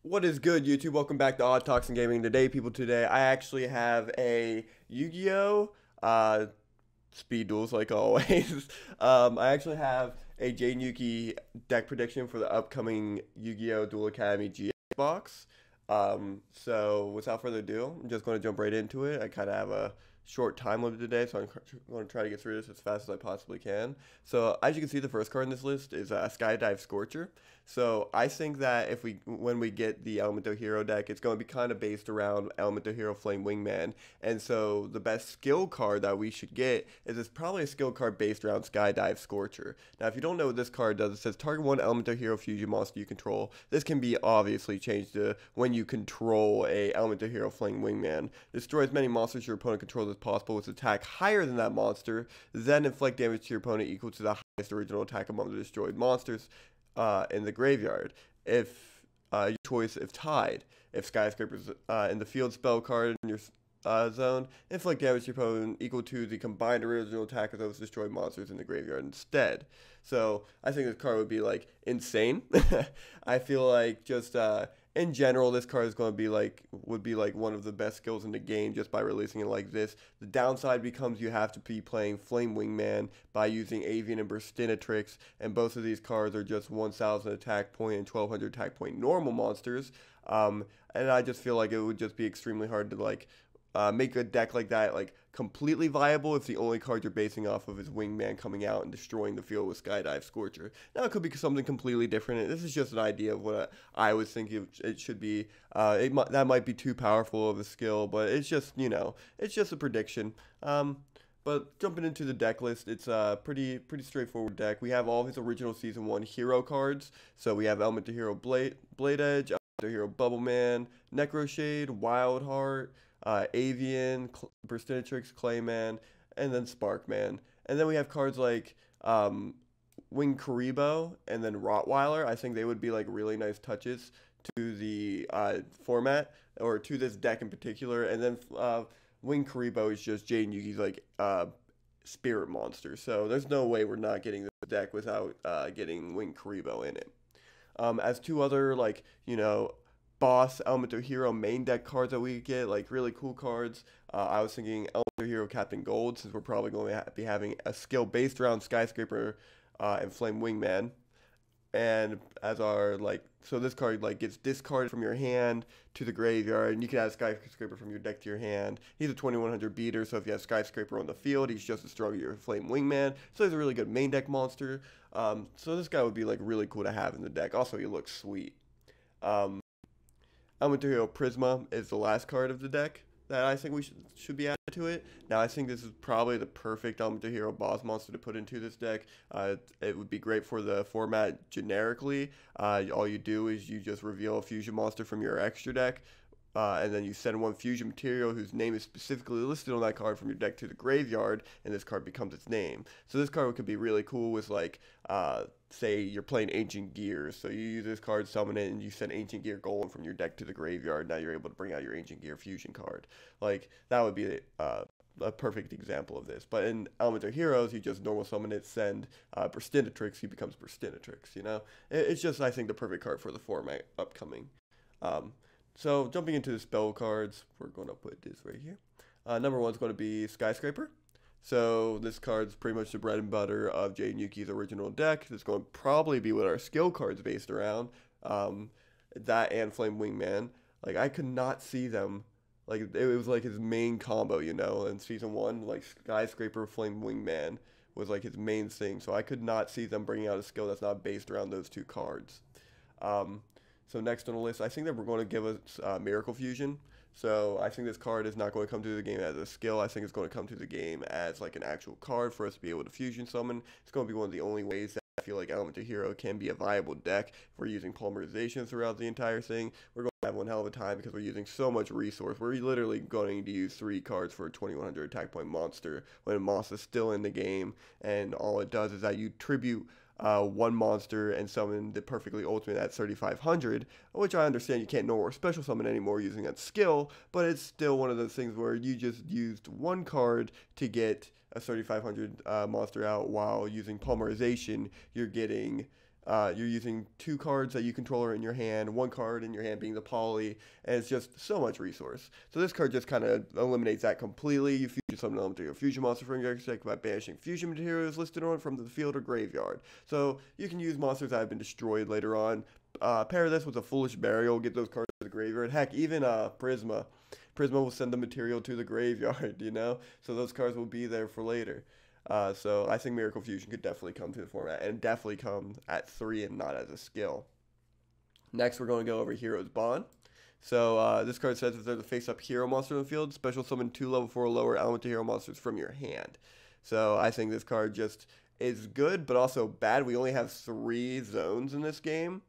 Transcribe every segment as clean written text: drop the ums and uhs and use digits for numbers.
What is good, YouTube? Welcome back to Odd Talks and Gaming. Today, I actually have a Yu-Gi-Oh! Speed duels, like always. I actually have a Jaden Yuki deck prediction for the upcoming Yu-Gi-Oh! Duel Academy GX box. So without further ado, I'm just going to jump right into it. I kind of have a short time limit today, so I'm going to try to get through this as fast as I possibly can. So as you can see, the first card in this list is Skydive Scorcher. So I think that when we get the Elementor Hero deck, it's going to be kind of based around Elementor Hero Flame Wingman. And so the best skill card that we should get is probably a skill card based around Skydive Scorcher. Now, if you don't know what this card does, it says target one Elementor Hero fusion monster you control. This can be obviously changed to when you control a Elementor Hero Flame Wingman. Destroy as many monsters your opponent controls as possible with attack higher than that monster, then inflict damage to your opponent equal to the highest original attack among the destroyed monsters in the graveyard. If your choice, if tied, if Skyscraper's in the field spell card in your zone, inflict damage to your opponent equal to the combined original attack of those destroyed monsters in the graveyard instead. So I think this card would be like insane. I feel like just in general, this card is going to be would be like one of the best skills in the game just by releasing it like this. The downside becomes you have to be playing Flame Wingman by using Avian and Burstinatrix, and both of these cards are just 1,000 attack point and 1,200 attack point normal monsters. And I just feel like it would just be extremely hard to make a deck like that completely viable if the only card you're basing off of is Wingman coming out and destroying the field with Skydive Scorcher. Now it could be something completely different. This is just an idea of what I was thinking it should be. That might be too powerful of a skill, but it's just it's just a prediction. But jumping into the deck list, it's a pretty straightforward deck. We have all his original Season 1 hero cards. So we have Elementor Hero Blade Edge, Elementor Hero Bubbleman, Necroshade, Wildheart, Avian, Burstinatrix, Clayman, and then Sparkman. And then we have cards like Wing Karibo and then Rottweiler. I think they would be like really nice touches to the format, or to this deck in particular. And then Wing Karibo is just Jaden Yuki's spirit monster. So there's no way we're not getting this deck without getting Wing Karibo in it. As two other boss Elementor Hero main deck cards that we get, like really cool cards. I was thinking Elementor Hero Captain Gold, since we're probably going to be having a skill based around Skyscraper and Flame Wingman. And as our so this card gets discarded from your hand to the graveyard, and you can add Skyscraper from your deck to your hand. He's a 2100 beater, so if you have Skyscraper on the field, he's just as strong as your Flame Wingman. So he's a really good main deck monster. So this guy would be really cool to have in the deck. Also, he looks sweet. Elementor Hero Prisma is the last card of the deck that I think we should be added to it. Now, I think this is probably the perfect Elementor Hero boss monster to put into this deck. It would be great for the format generically. All you do is you just reveal a fusion monster from your extra deck, and then you send one fusion material whose name is specifically listed on that card from your deck to the graveyard, and this card becomes its name. So this card could be really cool with say you're playing Ancient Gear, so you use this card, summon it, and you send Ancient Gear Golem from your deck to the graveyard. Now you're able to bring out your Ancient Gear Fusion card. That would be a perfect example of this. But in Elementor Heroes, you just normal summon it, send Burstinatrix, he becomes Burstinatrix, It's just, I think, the perfect card for the format upcoming. So jumping into the spell cards, we're going to put this right here. Number one is going to be Skyscraper. So this card's pretty much the bread and butter of Jaden Yuki's original deck. It's going to probably be what our skill card's based around. That and Flame Wingman. I could not see them. It was his main combo, in Season 1. Skyscraper, Flame Wingman was his main thing. So I could not see them bringing out a skill that's not based around those two cards. So next on the list, I think that we're going to give us Miracle Fusion. So I think this card is not going to come to the game as a skill. I think it's going to come to the game as an actual card for us to be able to fusion summon. It's going to be one of the only ways that I feel like Elementor Hero can be a viable deck. If we're using polymerization throughout the entire thing, we're going to have one hell of a time because we're using so much resource. We're literally going to use 3 cards for a 2100 attack point monster when a monster is still in the game, and all it does is that you tribute one monster and summon the perfectly ultimate at 3500, which I understand you can't normal or special summon anymore using that skill, but it's still one of those things where you just used one card to get a 3500 monster out, while using polymerization you're getting You're using 2 cards that you control are in your hand, 1 card in your hand being the poly, and it's just so much resource. So this card just kind of eliminates that completely. You fusion summon an Elementor fusion monster from your deck by banishing fusion materials listed on it from the field or graveyard. So you can use monsters that have been destroyed later on. Pair this with a Foolish Burial, get those cards to the graveyard. Heck, even Prisma. Prisma will send the material to the graveyard, you know? So those cards will be there for later. So I think Miracle Fusion could definitely come to the format and definitely come at 3 and not as a skill. Next, we're going to go over Hero's Bond. So this card says if there's a face-up hero monster in the field, special summon 2 level 4 or lower Elementor hero monsters from your hand. So I think this card just is good, but also bad. We only have 3 zones in this game.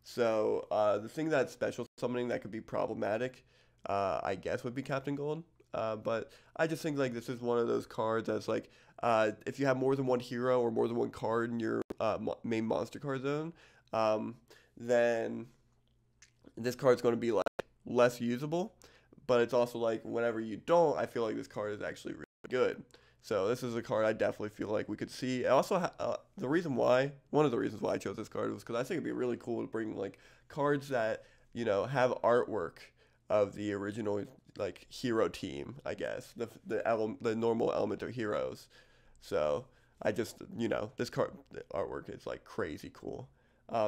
So the thing that's special summoning that could be problematic, I guess, would be Captain Gold. But I just think like this is one of those cards that's like, if you have more than 1 hero or more than 1 card in your main monster card zone, then this card's going to be like less usable. But it's also like whenever you don't, I feel like this card is actually really good. So this is a card I definitely feel like we could see. Also, one of the reasons why I chose this card was because I think it'd be really cool to bring like cards that, you know, have artwork of the original like hero team, I guess, the normal Elementor heroes. So I just, you know, this card the artwork is like crazy cool.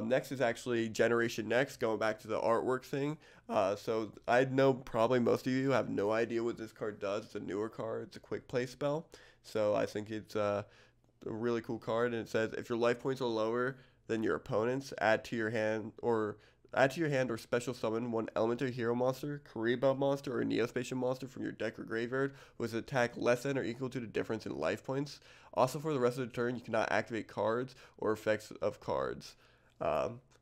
Next is actually Generation Next, going back to the artwork thing. So I know probably most of you have no idea what this card does. It's a newer card. It's a quick play spell. So I think it's a really cool card. And it says if your life points are lower than your opponent's, add to your hand or special summon 1 Elementor hero monster, Kariba monster, or Neospatial monster from your deck or graveyard with an attack less than or equal to the difference in life points. Also, for the rest of the turn, you cannot activate cards or effects of cards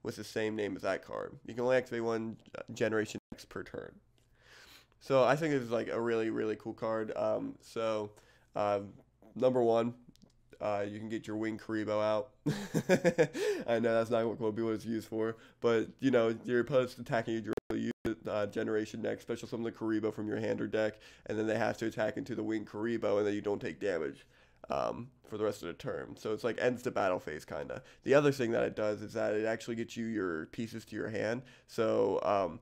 with the same name as that card. You can only activate 1 Generation X per turn. So I think it's like a really, really cool card. Number 1, you can get your Wing Karibo out. I know that's not what it's used for, but you know your opponent's attacking you directly. Use Generation Next, special summon the Karibo from your hand or deck, and then they have to attack into the Wing Karibo, and then you don't take damage for the rest of the turn. So it's like ends the battle phase kind of. The other thing that it does is that it actually gets you your pieces to your hand. So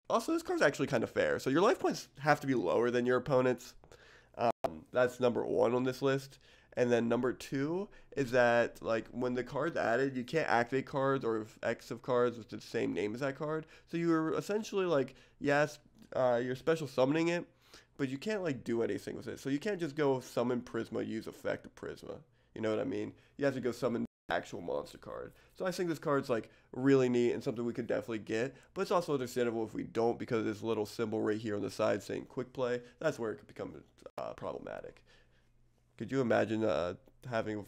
also this card's actually kind of fair. So your life points have to be lower than your opponent's. That's number 1 on this list. And then number 2 is that like when the card's added, you can't activate cards or X of cards with the same name as that card. So you're essentially like, yes, you're special summoning it, but you can't like do anything with it. So you can't just go summon Prisma, use effect of Prisma. You know what I mean? You have to go summon the actual monster card. So I think this card's like really neat and something we could definitely get. But it's also understandable if we don't, because this little symbol right here on the side saying quick play, that's where it could become problematic. Could you imagine having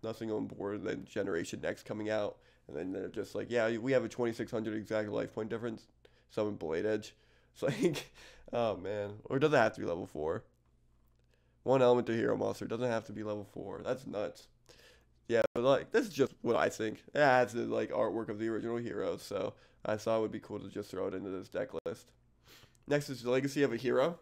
nothing on board and then Generation Next coming out, and then they're just like, yeah, we have a 2600 exact life point difference, summon Blade Edge. It's like, oh man. Or does it have to be level 4? 1 Elementor hero monster doesn't have to be level 4. That's nuts. Yeah, but like this is just what I think. It adds the like artwork of the original heroes, so I thought it would be cool to just throw it into this deck list. Next is the Legacy of a Hero.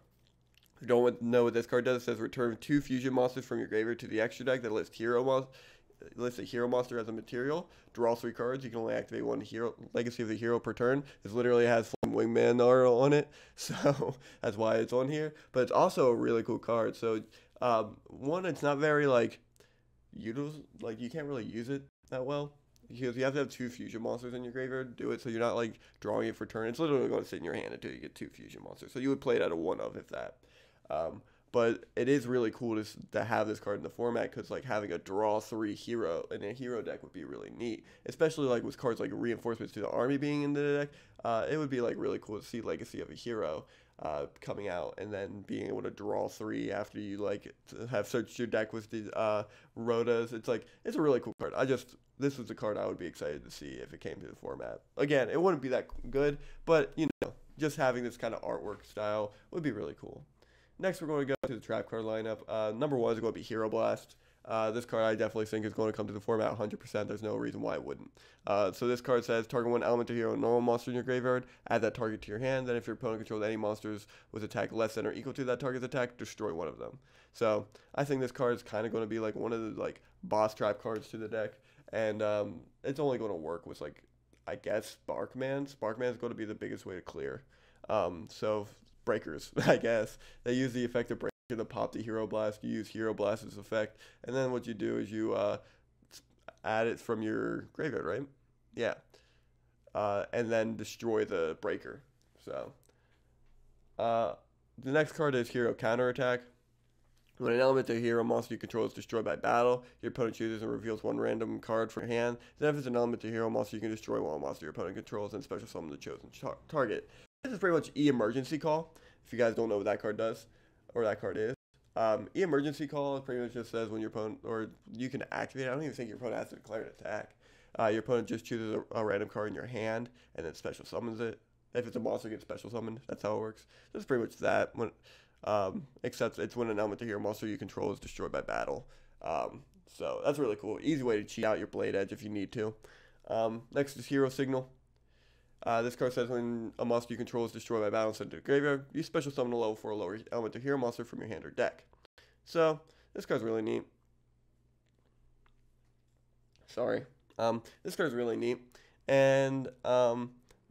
If you don't know what this card does, it says return 2 fusion monsters from your graveyard to the extra deck that lists a hero monster as a material. Draw 3 cards. You can only activate 1 hero Legacy of the Hero per turn. This literally has Flame Wingman art on it, so that's why it's on here. But it's also a really cool card. So one, it's not very like you can't really use it that well, because you have to have 2 fusion monsters in your graveyard to do it. So you're not like drawing it for turn. It's literally going to sit in your hand until you get 2 fusion monsters. So you would play it at a 1 of, if that. But it is really cool to have this card in the format, because like having a draw 3 hero in a hero deck would be really neat, especially like with cards like reinforcements to the army being in the deck. It would be like really cool to see Legacy of a Hero coming out, and then being able to draw 3 after you like have searched your deck with the Rotas. It's a really cool card. This is a card I would be excited to see if it came to the format. Again, it wouldn't be that good, but you know, just having this kind of artwork style would be really cool. Next, we're going to go to the Trapcore Lineup. Number 1 is going to be Hero Blast. This card I definitely think is going to come to the format 100%. There's no reason why it wouldn't. So this card says target 1 Elementor hero normal monster in your graveyard. Add that target to your hand. Then if your opponent controls any monsters with attack less than or equal to that target's attack, destroy 1 of them. So I think this card is kind of going to be like one of the like boss trap cards to the deck. and it's only going to work with like, I guess, Sparkman. Sparkman is going to be the biggest way to clear. So breakers, I guess. They use the effective breaker to pop the Hero Blast. You use Hero Blast's effect, and then what you do is you add it from your graveyard, right? Yeah. And then destroy the breaker. So, the next card is Hero Counterattack. When an Elementor hero monster you control is destroyed by battle, your opponent chooses and reveals one random card from your hand. Then if it's an Elementor hero monster, you can destroy one monster your opponent controls and special summon the chosen target. This is pretty much E-Emergency Call, if you guys don't know what that card does, or that card is. E-Emergency Call pretty much just says when your opponent, or you can activate it. I don't even think your opponent has to declare an attack. Your opponent just chooses a random card in your hand and then special summons it. If it's a monster, it gets special summoned. That's how it works. That's pretty much that. Except it's when an Elementor hero monster you control is destroyed by battle. So that's really cool. Easy way to cheat out your Blade Edge if you need to. Next is Hero Signal. This card says when a monster you control is destroyed by battle and sent to the graveyard, you special summon a level 4 or lower Elementor hero monster from your hand or deck. So this card's really neat. Sorry. This card's really neat, and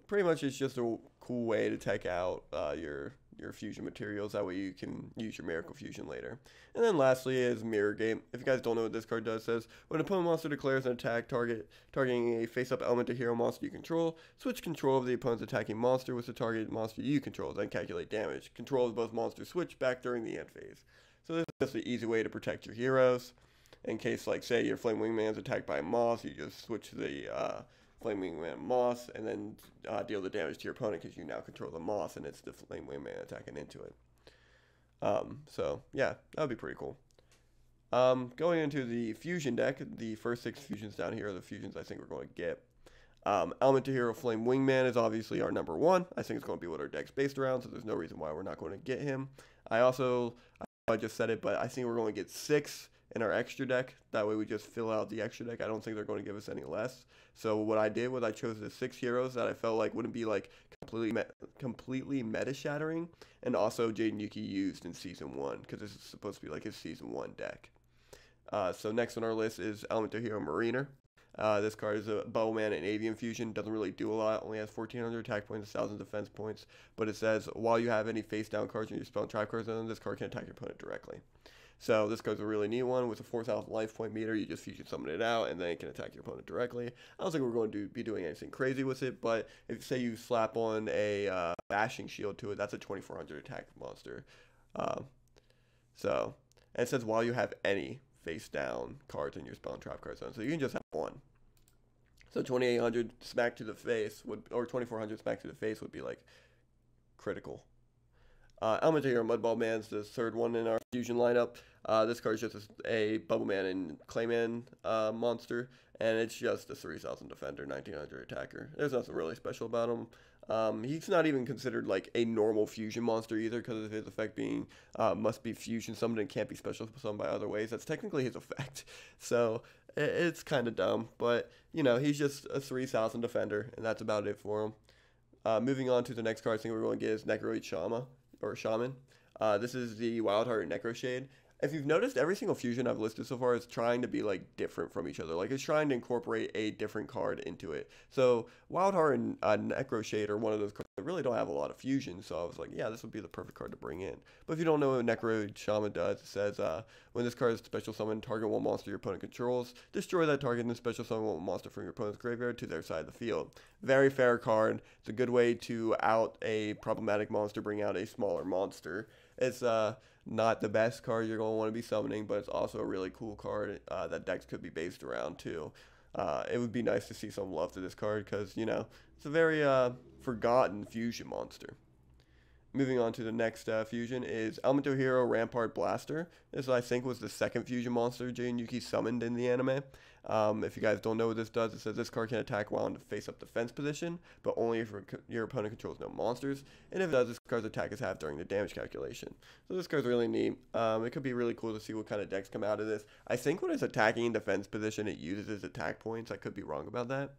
pretty much it's just a cool way to take out your fusion materials. That way you can use your Miracle Fusion later. And then lastly is Mirror Game. If you guys don't know what this card does, it says when an opponent monster declares an attack targeting a face-up Elementor hero monster you control, switch control of the opponent's attacking monster with the target monster you control, then calculate damage. Control of both monsters switch back during the end phase. So this is just an easy way to protect your heroes. In case, like, say your Flame Wingman's attacked by a Moss, you just switch the Flame Wingman Moss and then deal the damage to your opponent because you now control the Moss and it's the Flame Wingman attacking into it. So, yeah, that would be pretty cool. Going into the Fusion deck, the first 6 fusions down here are the fusions I think we're going to get. Elementor hero Flame Wingman is obviously our number 1. I think it's going to be what our deck's based around, so there's no reason why we're not going to get him. I just said it, but I think we're going to get 6 in our extra deck. That way we just fill out the extra deck. I don't think they're going to give us any less. So what I did was I chose the 6 heroes that I felt like wouldn't be like completely meta shattering, and also Jaden Yuki used in season 1 because this is supposed to be like his season 1 deck. So next on our list is Elementor hero Mariner. This card is a Bowman and Avian Fusion. Doesn't really do a lot. Only has 1,400 attack points, 1,000 defense points. But it says while you have any face down cards in your spell and Trapcore zone, this card can attack your opponent directly. So this card's a really neat one. With a 4,000 life point meter, you just fusion summon it out, and then it can attack your opponent directly. I don't think we're going to be doing anything crazy with it, but if say you slap on a bashing shield to it, that's a 2,400 attack monster. And it says while you have any face down cards in your spell and trap card zone, so you can just have one. So 2,800 smack to the face or 2,400 smack to the face would be like critical. Almond here, Mudball Man's the 3rd one in our fusion lineup. This card is just a Bubble Man and Clayman monster, and it's just a 3,000 defender, 1,900 attacker. There's nothing really special about him. He's not even considered like a normal fusion monster either because of his effect being must be fusion summoned and can't be special summoned by other ways. That's technically his effect. So it's kind of dumb, but you know, he's just a 3,000 defender, and that's about it for him. Moving on to the next card, I think we're going to get is Necroid Shaman. This is the Wildheart Necro Shade. If you've noticed, every single fusion I've listed so far is trying to be like different from each other. Like it's trying to incorporate a different card into it. So Wildheart and Necro Shade are one of those cards that really don't have a lot of fusion. So I was like, yeah, this would be the perfect card to bring in. But if you don't know what Necro Shaman does, it says when this card is special summon, target one monster your opponent controls, destroy that target and then special summon one monster from your opponent's graveyard to their side of the field. Very fair card. It's a good way to out a problematic monster, bring out a smaller monster. It's not the best card you're going to want to be summoning, but it's also a really cool card that decks could be based around too. It would be nice to see some love to this card because, you know, it's a very forgotten fusion monster. Moving on to the next fusion is Elementor hero Rampart Blaster. This, I think, was the 2nd fusion monster Jaden Yuki summoned in the anime. If you guys don't know what this does, it says this card can attack while in face-up defense position, but only if your opponent controls no monsters. And if it does, this card's attack is half during the damage calculation. So this card's really neat. It could be really cool to see what kind of decks come out of this. I think when it's attacking in defense position, it uses its attack points. I could be wrong about that.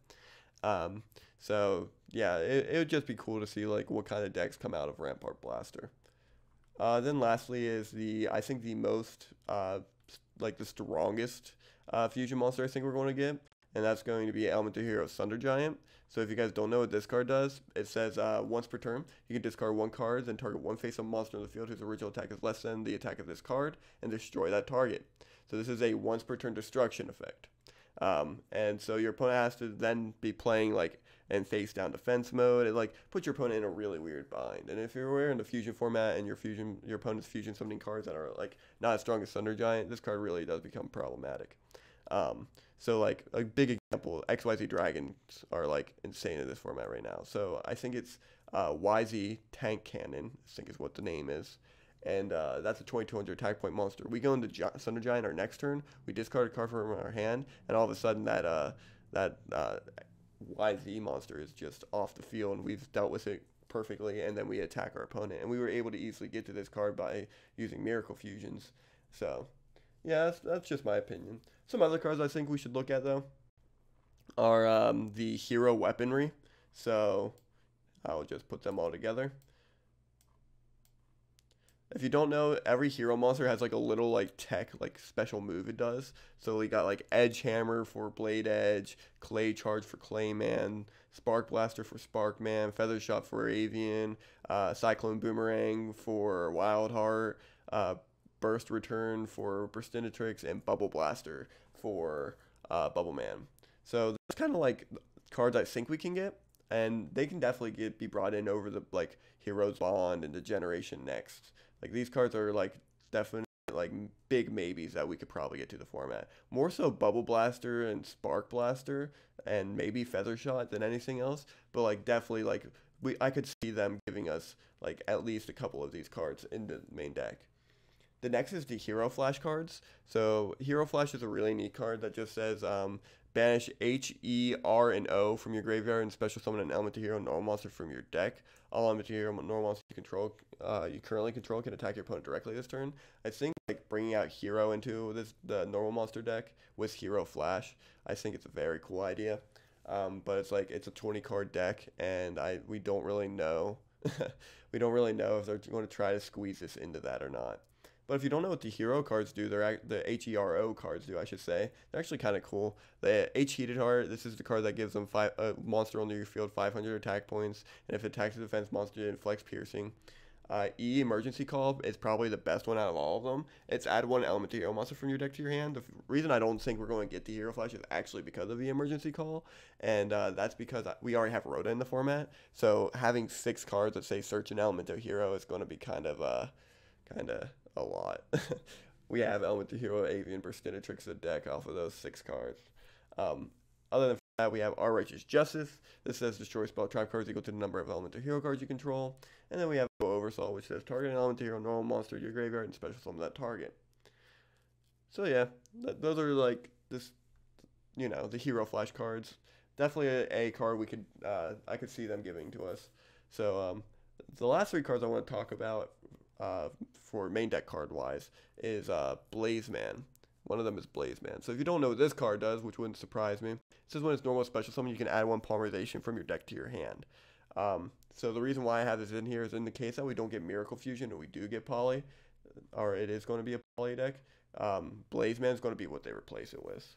So yeah, it would just be cool to see like what kind of decks come out of Rampart Blaster. Then lastly is I think the most like the strongest fusion monster I think we're going to get. and that's going to be Elementor Hero Thunder Giant. So if you guys don't know what this card does, it says once per turn, you can discard 1 card, then target 1 face-up monster in the field whose original attack is less than the attack of this card, and destroy that target. So this is a once per turn destruction effect. And so your opponent has to then be playing like in face down defense mode. It like puts your opponent in a really weird bind. And if you're in the fusion format and your opponent's fusion summoning cards that are like not as strong as Thunder Giant, this card really does become problematic. So like a big example, XYZ Dragons are like insane in this format right now. So I think it's YZ Tank Cannon, I think is what the name is. And that's a 2200 attack point monster. We go into Thunder Giant our next turn, we discard a card from our hand, and all of a sudden that YZ monster is just off the field, and we've dealt with it perfectly, and then we attack our opponent. And we were able to easily get to this card by using Miracle Fusions. So yeah, that's just my opinion. Some other cards I think we should look at, though, are the hero weaponry. So I'll just put them all together. If you don't know, every hero monster has like a little like tech, like special move it does. So we got like Edge Hammer for Blade Edge, Clay Charge for Clayman, Spark Blaster for Sparkman, Feather Shot for Avian, Cyclone Boomerang for Wildheart, Burst Return for Burstinatrix, and Bubble Blaster for Bubbleman. So that's kind of like cards I think we can get, and they can definitely be brought in over the like Heroes Bond and the Generation Next. Like these cards are like definitely like big maybes that we could probably get to the format. More so Bubble Blaster and Spark Blaster and maybe Feather Shot than anything else. But like definitely like I could see them giving us like at least a couple of these cards in the main deck. The next is the Hero Flash cards. So Hero Flash is a really neat card that just says banish H, E, R, and O from your graveyard and special summon an Elementor Hero normal monster from your deck. All Elementor Hero normal monsters you currently control can attack your opponent directly this turn. I think like bringing out Hero into the normal monster deck with Hero Flash, I think it's a very cool idea. But it's like it's a 20 card deck, and we don't really know we don't really know if they're going to try to squeeze this into that or not. But if you don't know what the hero cards do, the HERO cards do, I should say. They're actually kind of cool. The H Heated Heart, this is the card that gives them a monster under your field 500 attack points, and if it attacks a defense monster, it inflicts piercing. E Emergency Call is probably the best one out of all of them. It's add 1 Elementor Hero monster from your deck to your hand. The reason I don't think we're going to get the Hero Flash is actually because of the Emergency Call, and that's because we already have Rhoda in the format. So having 6 cards that say Search an Elementor Hero is going to be kind of a lot. We have Elementor Hero, Avian, Burstinatrix, the deck off of those 6 cards. Other than that, we have Our Righteous Justice. This says destroy spell trap cards equal to the number of Elementor Hero cards you control. And then we have Oversaw, which says target an Elementor Hero normal monster to your graveyard and special summon that target. So yeah, those are like this, the Hero Flash cards. Definitely a card I could see them giving to us. So the last 3 cards I want to talk about for main deck card wise is Blazeman. One of them is Blazeman. So if you don't know what this card does, which wouldn't surprise me, it says when it's normal special summon, you can add 1 Polymerization from your deck to your hand. So the reason why I have this in here is in the case that we don't get Miracle Fusion and we do get Poly, or it is going to be a Poly deck, Blazeman is going to be what they replace it with.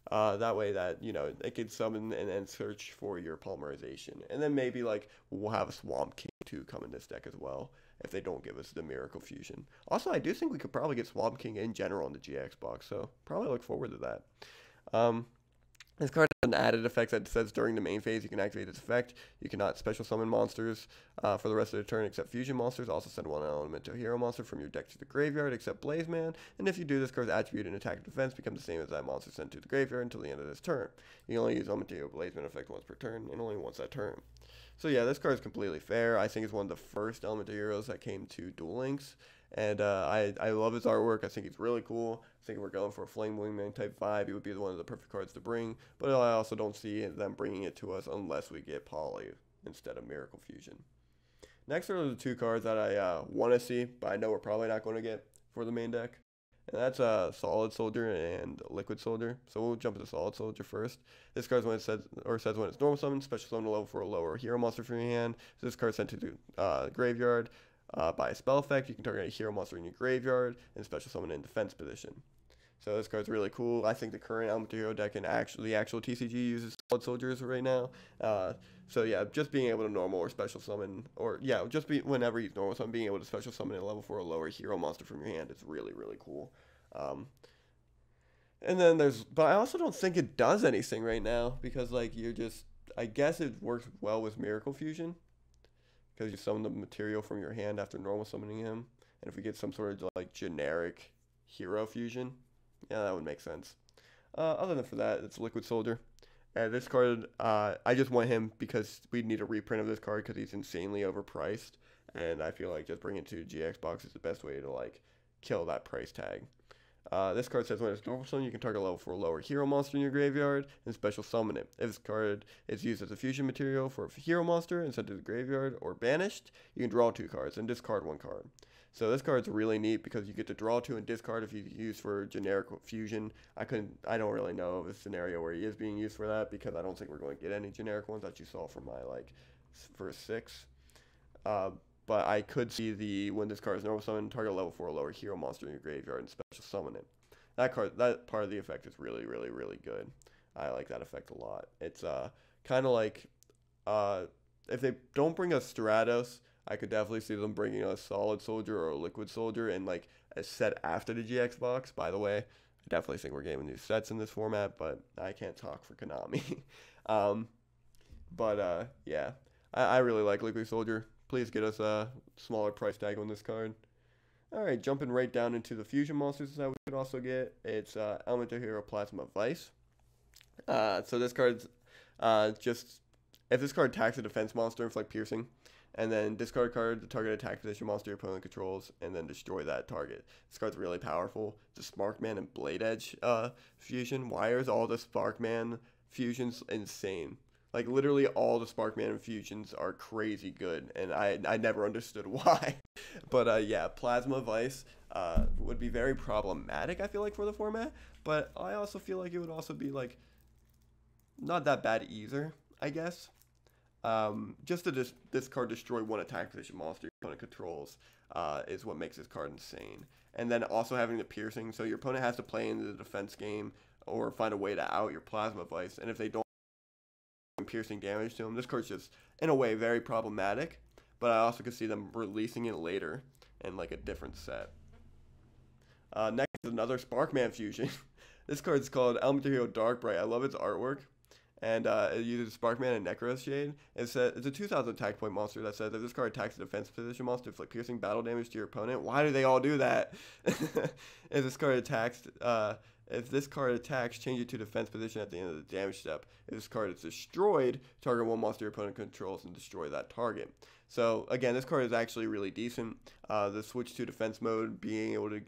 That way that, it can summon and then search for your Polymerization. And then maybe like we'll have a Swamp King too come in this deck as well if they don't give us the Miracle Fusion. Also, I do think we could probably get Swamp King in general in the GX box, so probably look forward to that. This card has an added effect that says during the main phase you can activate its effect. You cannot special summon monsters for the rest of the turn except fusion monsters. Also send 1 Elementor Hero monster from your deck to the graveyard except Blazeman. And if you do, this card's attribute and attack and defense become the same as that monster sent to the graveyard until the end of this turn. You can only use Elementor Hero Blazeman effect once per turn and only once that turn. So yeah, this card is completely fair. I think it's one of the first Elementor Heroes that came to Duel Links. And I love his artwork. I think he's really cool. I think we're going for a Flame Wingman type vibe. He would be one of the perfect cards to bring. But I also don't see them bringing it to us unless we get Poly instead of Miracle Fusion. Next are the 2 cards that I want to see, but I know we're probably not going to get for the main deck. And that's Solid Soldier and Liquid Soldier. So we'll jump into Solid Soldier first. This card when it says when it's normal summon, special summon a level for a lower hero monster from your hand. So this card is sent to the graveyard. By a spell effect, you can target a hero monster in your graveyard and special summon in defense position. So this card's really cool. I think the current Elementor Hero deck and the actual TCG uses Solid Soldiers right now. So yeah, just being able to normal or special summon, or yeah, whenever you normal summon, being able to special summon a level 4 or lower hero monster from your hand is really, really cool. And then but I also don't think it does anything right now because like I guess it works well with Miracle Fusion because you summon the material from your hand after normal summoning him, and if we get some sort of like generic hero fusion, yeah, that would make sense. Other than for that, it's Liquid Soldier. And this card, I just want him because we need a reprint of this card because he's insanely overpriced, and I feel like just bringing it to GX box is the best way to like kill that price tag. This card says when it's normal summon, you can target a level 4 lower hero monster in your graveyard and special summon it. If this card is used as a fusion material for a hero monster and sent to the graveyard or banished, you can draw 2 cards and discard 1 card. So this card's really neat because you get to draw 2 and discard if you use for generic fusion. I don't really know of a scenario where he is being used for that because I don't think we're going to get any generic ones that you saw from my like first 6. But I could see when this card is normal summon, target level 4 or lower hero monster in your graveyard and special summon it. That part of the effect is really, really, really good. I like that effect a lot. It's kind of like if they don't bring us Stratos, I could definitely see them bringing a Solid Soldier or a Liquid Soldier and like a set after the GX box. By the way, I definitely think we're getting new sets in this format, but I can't talk for Konami. Yeah, I really like Liquid Soldier. Please get us a smaller price tag on this card. Alright, jumping right down into the fusion monsters that we could also get. It's Elementor Hero Plasma Vice. So this card's if this card attacks a defense monster, inflict piercing, and then discard a card, the target attack position monster your opponent controls, and then destroy that target. This card's really powerful. It's a Sparkman and Blade Edge fusion. Why is all the Sparkman fusions insane? Like, literally all the Sparkman infusions are crazy good, and I never understood why. But, yeah, Plasma Vice would be very problematic, I feel like, for the format. But I also feel like it would also be, like, not that bad either, I guess. Just to this card destroy 1 attack position monster your opponent controls is what makes this card insane. And then also having the piercing, so your opponent has to play into the defense game or find a way to out your Plasma Vice, and if they don't piercing damage to him, this card's just in a way very problematic, but I also could see them releasing it later in like a different set. Next is another Sparkman fusion. This card's called Elementor Hero Darkbright. I love its artwork, and it uses Sparkman and Necros Shade. It's a 2000 attack point monster that says if this card attacks a defense position monster, inflict piercing battle damage to your opponent. Why do they all do that? If this card attacks, change it to defense position at the end of the damage step. If this card is destroyed, target 1 monster your opponent controls and destroy that target. So again, this card is actually really decent. The switch to defense mode, being able to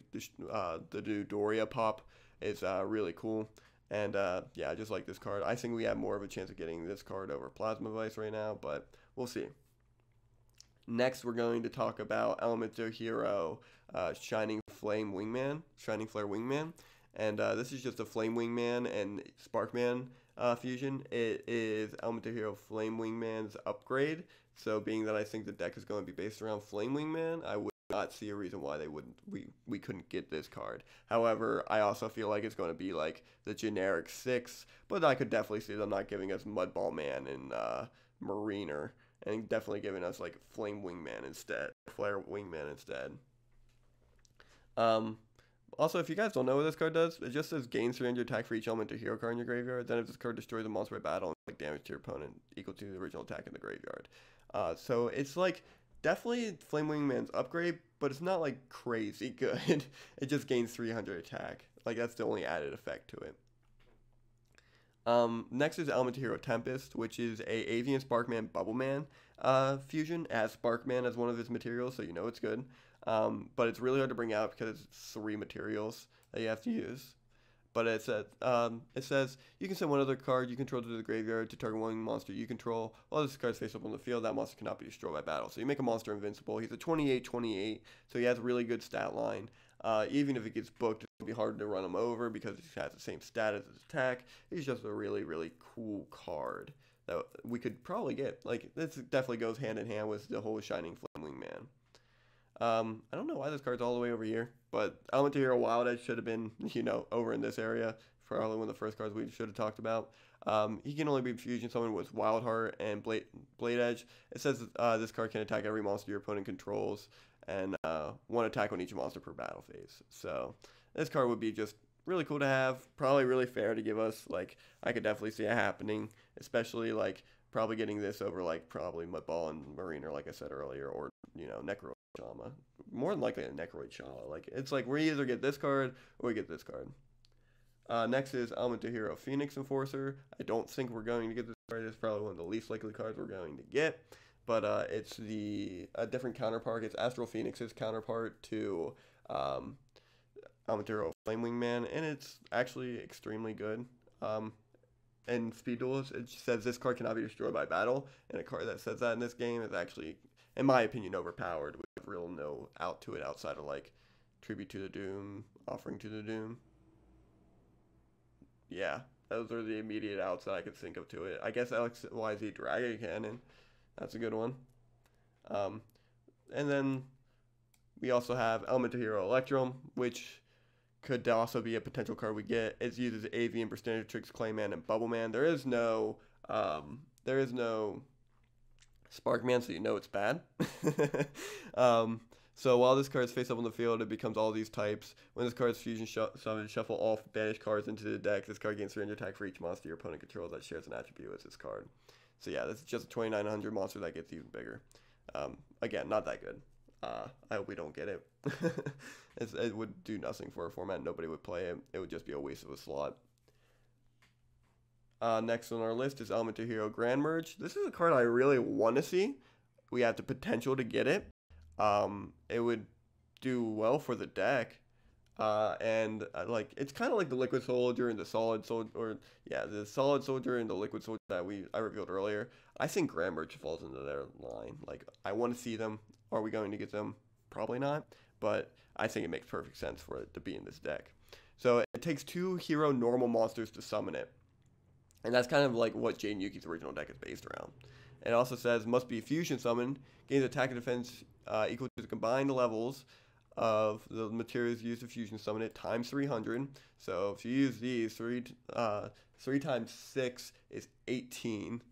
do Doria pop is really cool. And yeah, I just like this card. I think we have more of a chance of getting this card over Plasma Vice right now, but we'll see. Next, we're going to talk about Elementor Hero Shining Flare Wingman. And this is just a Flame Wingman and Sparkman fusion. It is Elementor Hero Flame Wingman's upgrade. So being that I think the deck is going to be based around Flame Wingman, I would not see a reason why we couldn't get this card. However, I also feel like it's going to be like the generic 6, but I could definitely see them not giving us Mudball Man and Mariner, and definitely giving us like Flame Wingman instead, Flare Wingman instead. Also, if you guys don't know what this card does, it just says gain 300 attack for each Elementor Hero card in your graveyard. Then if this card destroys a monster by battle, like damage to your opponent equal to the original attack in the graveyard. So it's like definitely Flame Wingman's upgrade, but it's not like crazy good. It just gains 300 attack. Like that's the only added effect to it. Next is Elementor Hero Tempest, which is a Avian Sparkman Bubbleman fusion. It has Sparkman as one of its materials, so you know it's good. But it's really hard to bring out because it's 3 materials that you have to use. But it says you can send 1 other card you control to the graveyard to target 1 monster you control. While this card is face up on the field, that monster cannot be destroyed by battle. So you make a monster invincible. He's a 28/28, so he has a really good stat line. Even if it gets booked, it'll be hard to run him over because he has the same stat as his attack. He's just a really, really cool card that we could probably get. Like, this definitely goes hand in hand with the whole Shining Flame Wingman. I don't know why this card's all the way over here, but Elementor Hero Wild Edge should have been, over in this area. Probably one of the first cards we should have talked about. He can only be fusion summoned with Wild Heart and Blade Edge. It says this card can attack every monster your opponent controls, and one attack on each monster per battle phase. So this card would be just really cool to have. Probably really fair to give us. Like, I could definitely see it happening, especially like probably getting this over like probably Mudball and Mariner, like I said earlier, or Necro Shama. More than likely a Necroid Shama. Like, it's like we either get this card or we get this card. Next is Almondo Hero Phoenix Enforcer. I don't think we're going to get this card. It's probably one of the least likely cards we're going to get. But it's a different counterpart. It's Astral Phoenix's counterpart to Almondo Hero Flamewing Man. And it's actually extremely good. In Speed Duels, it says this card cannot be destroyed by battle. And a card that says that in this game is actually, in my opinion, overpowered. With real no out to it outside of like Tribute to the Doom, Offering to the Doom. Yeah, those are the immediate outs that I could think of to it. I guess XYZ Dragon Cannon. That's a good one. And then we also have Elementor Hero Electrum, which could also be a potential card we get. It uses Avian, Trix, Clayman, and Bubbleman. There is no Sparkman, so you know it's bad. So while this card is face up on the field, it becomes all these types. When this card is fusion summoned, shuffle all banished cards into the deck. This card gains 300 attack for each monster your opponent controls that shares an attribute with this card. So yeah, this is just a 2900 monster that gets even bigger. Again, not that good. I hope we don't get it. It would do nothing for a format. Nobody would play it. It would just be a waste of a slot. Next on our list is Elementor Hero Grand Merge. This is a card I really want to see. We have the potential to get it. It would do well for the deck, and like it's kind of like the Liquid Soldier and the Solid Soldier, the Solid Soldier and the Liquid Soldier that I revealed earlier. I think Grand Merge falls into their line. Like, I want to see them. Are we going to get them? Probably not, but I think it makes perfect sense for it to be in this deck. So it takes 2 hero normal monsters to summon it, and that's kind of like what Jaden Yuki's original deck is based around. It also says must be fusion summoned, gains attack and defense equal to the combined levels of the materials used to fusion summon it times 300. So if you use these, 3 times 6 is 18,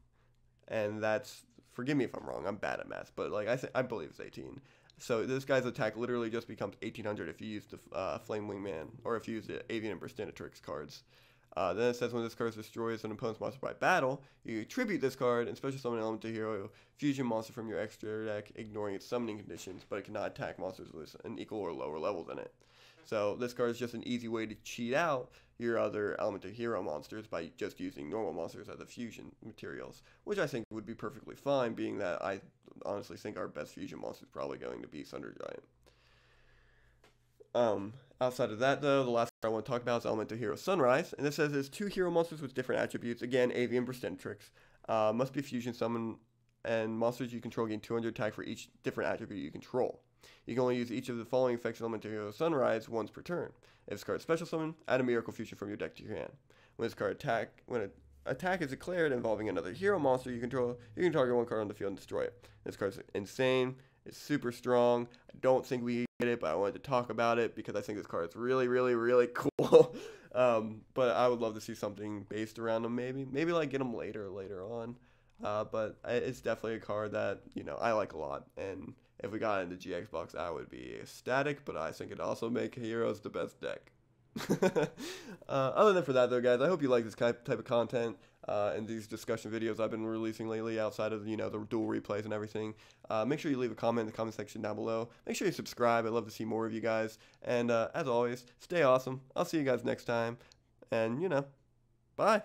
and that's, forgive me if I'm wrong, I'm bad at math, but like I believe it's 18. So this guy's attack literally just becomes 1800 if you use the Flame Wingman, or if you use the Avian and Bristinatrix cards. Then it says when this card destroys an opponent's monster by battle, you tribute this card and special summon an Elementor Hero fusion monster from your extra deck, ignoring its summoning conditions, but it cannot attack monsters with an equal or lower level than it. So this card is just an easy way to cheat out your other Elementor Hero monsters by just using normal monsters as the fusion materials, which I think would be perfectly fine, being that I honestly think our best fusion monster is probably going to be Thunder Giant. Outside of that, though, the last card I want to talk about is Elementor Hero Sunrise, and it says there's 2 hero monsters with different attributes. Again, Avian Bristinatrix. Must be fusion summon, and monsters you control gain 200 attack for each different attribute you control. You can only use each of the following effects of Elementor Hero Sunrise once per turn. If this card is special summon, add a Miracle Fusion from your deck to your hand. When an attack is declared involving another hero monster you control, you can target 1 card on the field and destroy it. This card is insane. It's super strong. I don't think we get it, but I wanted to talk about it because I think this card is really, really, really cool. But I would love to see something based around them, maybe like get them later on. But it's definitely a card that I like a lot, and if we got into GX box, I would be ecstatic. But I think it'd also make Heroes the best deck. Other than for that, though, guys, I hope you like this type of content and these discussion videos I've been releasing lately outside of the dual replays and everything. Make sure you leave a comment in the comment section down below. Make sure you subscribe. I'd love to see more of you guys. And as always, stay awesome. I'll see you guys next time. And bye.